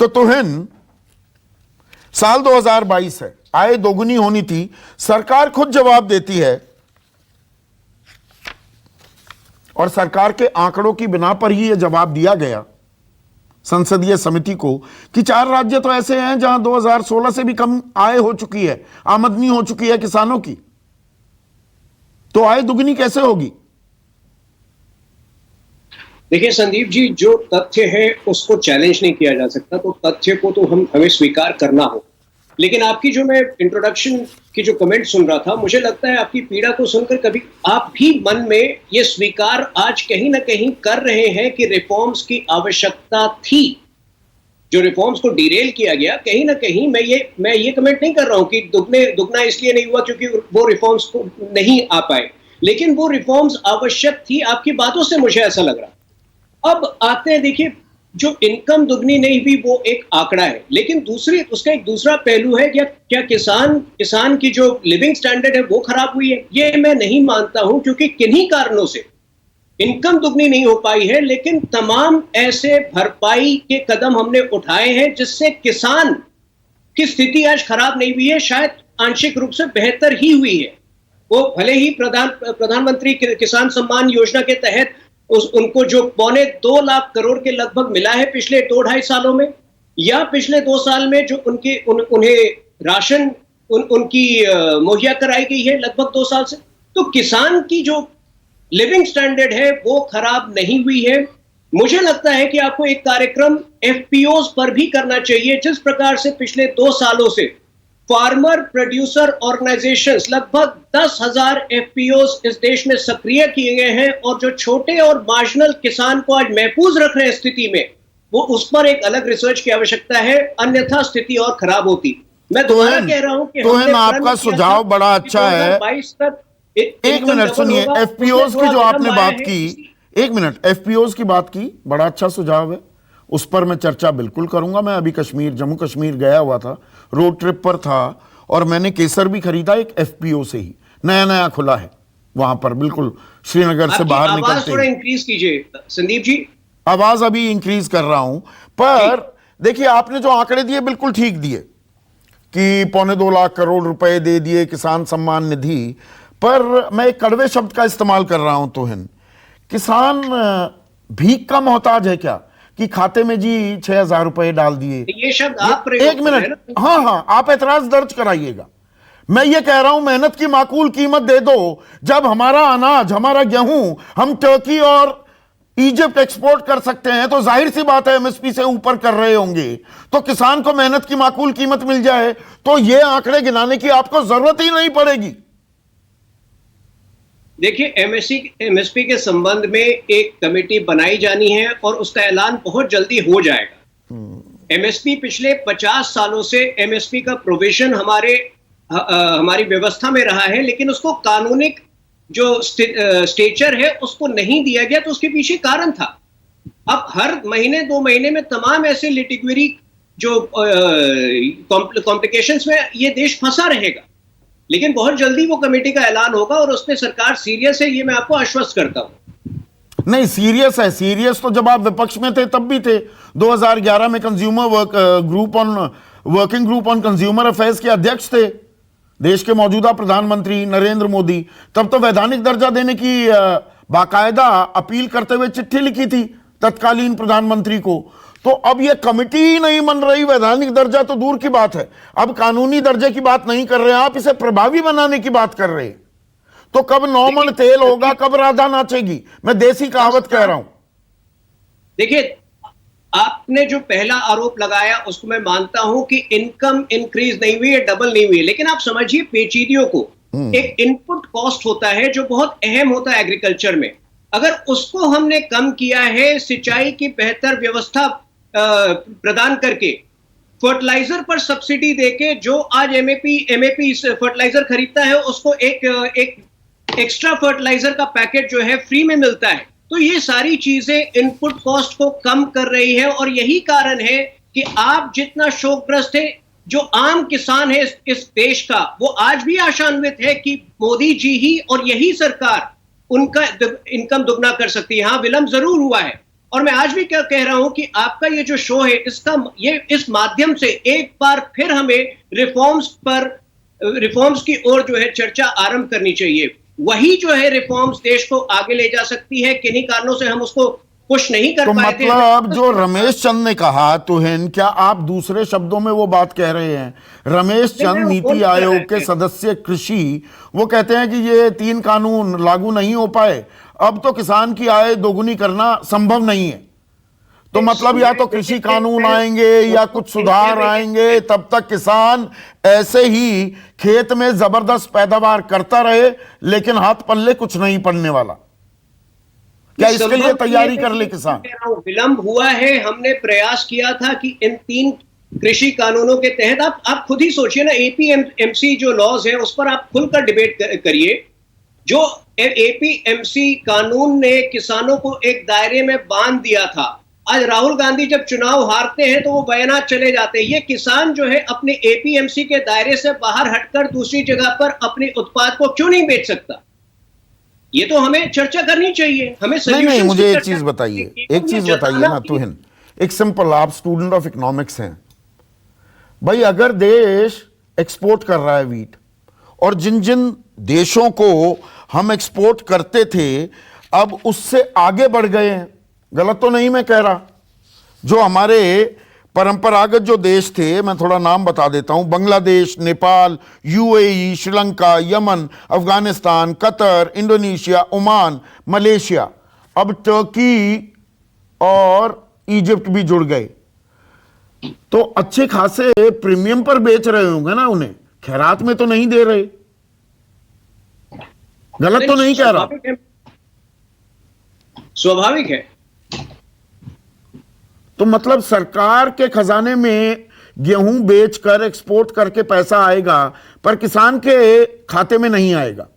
तो तुहिन साल 2022 है, आय दोगुनी होनी थी, सरकार खुद जवाब देती है और सरकार के आंकड़ों की बिना पर ही यह जवाब दिया गया संसदीय समिति को कि 4 राज्य तो ऐसे हैं जहां 2016 से भी कम आय हो चुकी है, आमदनी हो चुकी है किसानों की, तो आय दुगनी कैसे होगी? देखिए संदीप जी, जो तथ्य है उसको चैलेंज नहीं किया जा सकता, तो तथ्य को तो हमें स्वीकार करना हो। लेकिन आपकी जो मैं इंट्रोडक्शन की जो कमेंट सुन रहा था, मुझे लगता है आपकी पीड़ा को सुनकर कभी आप भी मन में ये स्वीकार आज कहीं ना कहीं कर रहे हैं कि रिफॉर्म्स की आवश्यकता थी। जो रिफॉर्म्स को डिरेल किया गया, कहीं ना कहीं मैं ये कमेंट नहीं कर रहा हूं कि दुगना इसलिए नहीं हुआ क्योंकि वो रिफॉर्म्स को नहीं आ पाए, लेकिन वो रिफॉर्म्स आवश्यक थी, आपकी बातों से मुझे ऐसा लग रहा। अब आते हैं, देखिए जो इनकम दुगनी नहीं हुई वो एक आंकड़ा है, लेकिन उसका एक दूसरा पहलू है, क्या किसान की जो लिविंग स्टैंडर्ड है वो खराब हुई है? ये मैं नहीं मानता हूं, क्योंकि किन्हीं कारणों से इनकम दुगनी नहीं हो पाई है, लेकिन तमाम ऐसे भरपाई के कदम हमने उठाए हैं जिससे किसान की स्थिति आज खराब नहीं हुई है, शायद आंशिक रूप से बेहतर ही हुई है। वो भले ही प्रधानमंत्री किसान सम्मान योजना के तहत उनको जो 2.25 लाख करोड़ के लगभग मिला है पिछले 2-2.5 सालों में, या पिछले 2 साल में जो उन्हें राशन उनकी मुहैया कराई गई है लगभग 2 साल से, तो किसान की जो लिविंग स्टैंडर्ड है वो खराब नहीं हुई है। मुझे लगता है कि आपको एक कार्यक्रम एफपीओज पर भी करना चाहिए। जिस प्रकार से पिछले 2 सालों से फार्मर प्रोड्यूसर ऑर्गेनाइजेशंस, लगभग 10,000 एफपीओज इस देश में सक्रिय किए गए हैं, और जो छोटे और मार्जिनल किसान को आज महफूज रख रहे हैं स्थिति में, वो उस पर एक अलग रिसर्च की आवश्यकता है, अन्यथा स्थिति और खराब होती। मैं दोबारा कह रहा हूं कि आपका सुझाव बड़ा अच्छा है। 2022 तक एक मिनट सुनिए, एफपीओज की जो आपने बात की, एक मिनट, एफपीओज की बात की, बड़ा अच्छा सुझाव है, उस पर मैं चर्चा बिल्कुल करूंगा। मैं अभी जम्मू कश्मीर गया हुआ था, रोड ट्रिप पर था, और मैंने केसर भी खरीदा एक एफपीओ से ही, नया खुला है वहां पर, बिल्कुल श्रीनगर से बाहर निकलते। थोड़ा इंक्रीज कीजिए संदीप जी। आवाज अभी इंक्रीज कर रहा हूं, पर देखिए आपने जो आंकड़े दिए बिल्कुल ठीक दिए कि 2.25 लाख करोड़ रुपए दे दिए किसान सम्मान निधि, पर मैं एक कड़वे शब्द का इस्तेमाल कर रहा हूं तुहिन, किसान भीख का मोहताज है क्या कि खाते में जी 6,000 रुपए डाल दिए? ये शब्द आप एक मिनट, हाँ आप एतराज दर्ज कराइएगा। मैं ये कह रहा हूं मेहनत की माकूल कीमत दे दो। जब हमारा अनाज, हमारा गेहूं हम टर्की और इजिप्ट एक्सपोर्ट कर सकते हैं, तो जाहिर सी बात है एमएसपी से ऊपर कर रहे होंगे, तो किसान को मेहनत की माकूल कीमत मिल जाए तो ये आंकड़े गिनाने की आपको जरूरत ही नहीं पड़ेगी। देखिए एमएसपी के संबंध में एक कमेटी बनाई जानी है और उसका ऐलान बहुत जल्दी हो जाएगा। एमएसपी पिछले 50 सालों से एमएसपी का प्रोविजन हमारी व्यवस्था में रहा है, लेकिन उसको कानूनिक जो स्टेचर है उसको नहीं दिया गया, तो उसके पीछे कारण था। अब हर महीने 2 महीने में तमाम ऐसे लिटिगेरी जो कॉम्प्लिकेशंस में ये देश फंसा रहेगा, लेकिन बहुत जल्दी वो कमेटी का ऐलान होगा और उसमें सरकार सीरियस है, ये मैं आपको आश्वस्त करता हूं। नहीं, सीरियस है। सीरियस तो जब आप विपक्ष में थे तब भी थे। 2011 में working group on consumer affairs के अध्यक्ष थे देश के मौजूदा प्रधानमंत्री नरेंद्र मोदी। तब तो वैधानिक दर्जा देने की बाकायदा अपील करते हुए चिट्ठी लिखी थी तत्कालीन प्रधानमंत्री को। तो अब ये कमेटी ही नहीं बन रही, वैधानिक दर्जा तो दूर की बात है, अब कानूनी दर्जे की बात नहीं कर रहे हैं आप, इसे प्रभावी बनाने की बात कर रहे हैं। तो कब 9 मन तेल होगा, कब राधा नाचेगी? मैं देसी कहावत कह रहा हूं। देखिए आपने जो पहला आरोप लगाया उसको मैं मानता हूं कि इनकम इंक्रीज नहीं हुई है, डबल नहीं हुई है, लेकिन आप समझिए पेचीदियों को। एक इनपुट कॉस्ट होता है जो बहुत अहम होता है एग्रीकल्चर में, अगर उसको हमने कम किया है, सिंचाई की बेहतर व्यवस्था प्रदान करके, फर्टिलाइजर पर सब्सिडी देके, जो आज एमएपी फर्टिलाइजर खरीदता है उसको एक एक्स्ट्रा फर्टिलाइजर का पैकेट जो है फ्री में मिलता है, तो ये सारी चीजें इनपुट कॉस्ट को कम कर रही है। और यही कारण है कि आप जितना शोकग्रस्त है, जो आम किसान है इस देश का, वो आज भी आशान्वित है कि मोदी जी ही और यही सरकार उनका इनकम दुगना कर सकती है। हाँ, विलंब जरूर हुआ है, और मैं आज भी क्या कह रहा हूं कि आपका ये जो शो है, इस माध्यम से एक बार फिर हमें रिफॉर्म्स की ओर जो है चर्चा आरंभ करनी चाहिए। वही जो है रिफॉर्म्स देश को आगे ले जा सकती है। किन्हीं कारणों से हम उसको पुश नहीं कर तो पाए थे। मतलब जो रमेश चंद ने कहा, तुहिन, क्या आप दूसरे शब्दों में वो बात कह रहे हैं? रमेश चंद नीति आयोग के सदस्य कृषि, वो कहते हैं कि ये 3 कानून लागू नहीं हो पाए, अब तो किसान की आय दोगुनी करना संभव नहीं है। तो मतलब या तो कृषि कानून आएंगे या कुछ सुधार आएंगे, तब तक किसान ऐसे ही खेत में जबरदस्त पैदावार करता रहे, लेकिन हाथ पल्ले कुछ नहीं पड़ने वाला। क्या इसके लिए तैयारी कर ले किसान? विलंब हुआ है। हमने प्रयास किया था कि इन 3 कृषि कानूनों के तहत आप खुद ही सोचिए ना, एपीएमसी जो लॉज है उस पर आप खुलकर डिबेट करिए। जो एपीएमसी कानून ने किसानों को एक दायरे में बांध दिया था, आज राहुल गांधी जब चुनाव हारते हैं तो वो बयानात चले जाते हैं। ये किसान जो है अपने एपीएमसी के दायरे से बाहर हटकर दूसरी जगह पर अपने उत्पाद को क्यों नहीं बेच सकता? ये तो हमें चर्चा करनी चाहिए। हमें नहीं, मुझे एक चीज बताइए ना तुहिन, एक सिंपल, आप स्टूडेंट ऑफ इकोनॉमिक्स हैं भाई। अगर देश एक्सपोर्ट कर रहा है वीट, और जिन जिन देशों को हम एक्सपोर्ट करते थे अब उससे आगे बढ़ गए हैं, गलत तो नहीं मैं कह रहा, जो हमारे परंपरागत जो देश थे, मैं थोड़ा नाम बता देता हूं, Bangladesh, Nepal, UAE, Sri Lanka, Yemen, Afghanistan, Qatar, Indonesia, Oman, Malaysia, अब टर्की और इजिप्ट भी जुड़ गए। तो अच्छे खासे प्रीमियम पर बेच रहे होंगे ना उन्हें, खैरात में तो नहीं दे रहे। गलत तो नहीं कह रहा? स्वाभाविक है। तो मतलब सरकार के खजाने में गेहूं बेचकर एक्सपोर्ट करके पैसा आएगा, पर किसान के खाते में नहीं आएगा,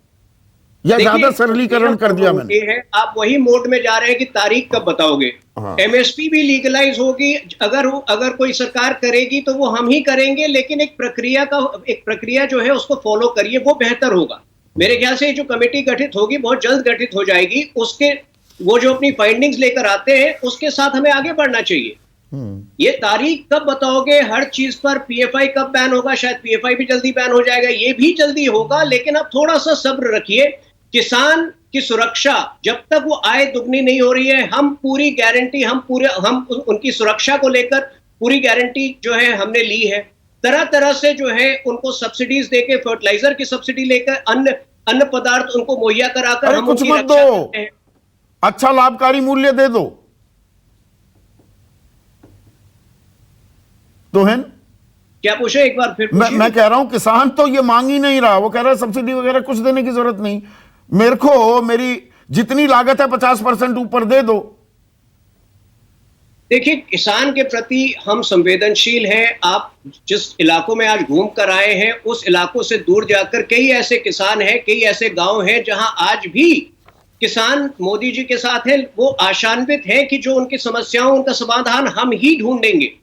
या ज्यादा सरलीकरण कर दिया मैंने? है, आप वही मोड में जा रहे हैं कि तारीख कब बताओगे। हाँ। एमएसपी भी लीगलाइज होगी, अगर कोई सरकार करेगी तो वो हम ही करेंगे, लेकिन एक प्रक्रिया जो है उसको फॉलो करिए, वो बेहतर होगा। मेरे ख्याल से जो कमेटी गठित होगी बहुत जल्द गठित हो जाएगी, वो जो अपनी फाइंडिंग्स लेकर आते हैं उसके साथ हमें आगे बढ़ना चाहिए। ये तारीख कब बताओगे? हर चीज पर पीएफआई कब बैन होगा? शायद पीएफआई भी जल्दी बैन हो जाएगा, ये भी जल्दी होगा, लेकिन आप थोड़ा सा सब्र रखिए। किसान की सुरक्षा जब तक वो आय दुगनी नहीं हो रही है, हम पूरी गारंटी, हम उनकी सुरक्षा को लेकर पूरी गारंटी जो है हमने ली है। तरह तरह से जो है उनको सब्सिडीज देके, फर्टिलाइजर की सब्सिडी लेकर, अन्न पदार्थ उनको मुहैया कराकर हम कुछ उनकी मत रक्षा दो, करते हैं। अच्छा लाभकारी मूल्य दे दो। तो है क्या पूछे एक बार फिर? मैं कह रहा हूं किसान तो ये मांग ही नहीं रहा, वो कह रहा है सब्सिडी वगैरह कुछ देने की जरूरत नहीं, मेरे को मेरी जितनी लागत है 50% ऊपर दे दो। देखिए, किसान के प्रति हम संवेदनशील हैं। आप जिस इलाकों में आज घूम कर आए हैं, उस इलाकों से दूर जाकर कई ऐसे किसान हैं, कई ऐसे गांव हैं जहां आज भी किसान मोदी जी के साथ हैं। वो आशान्वित हैं कि जो उनकी समस्याओं, उनका समाधान हम ही ढूंढेंगे।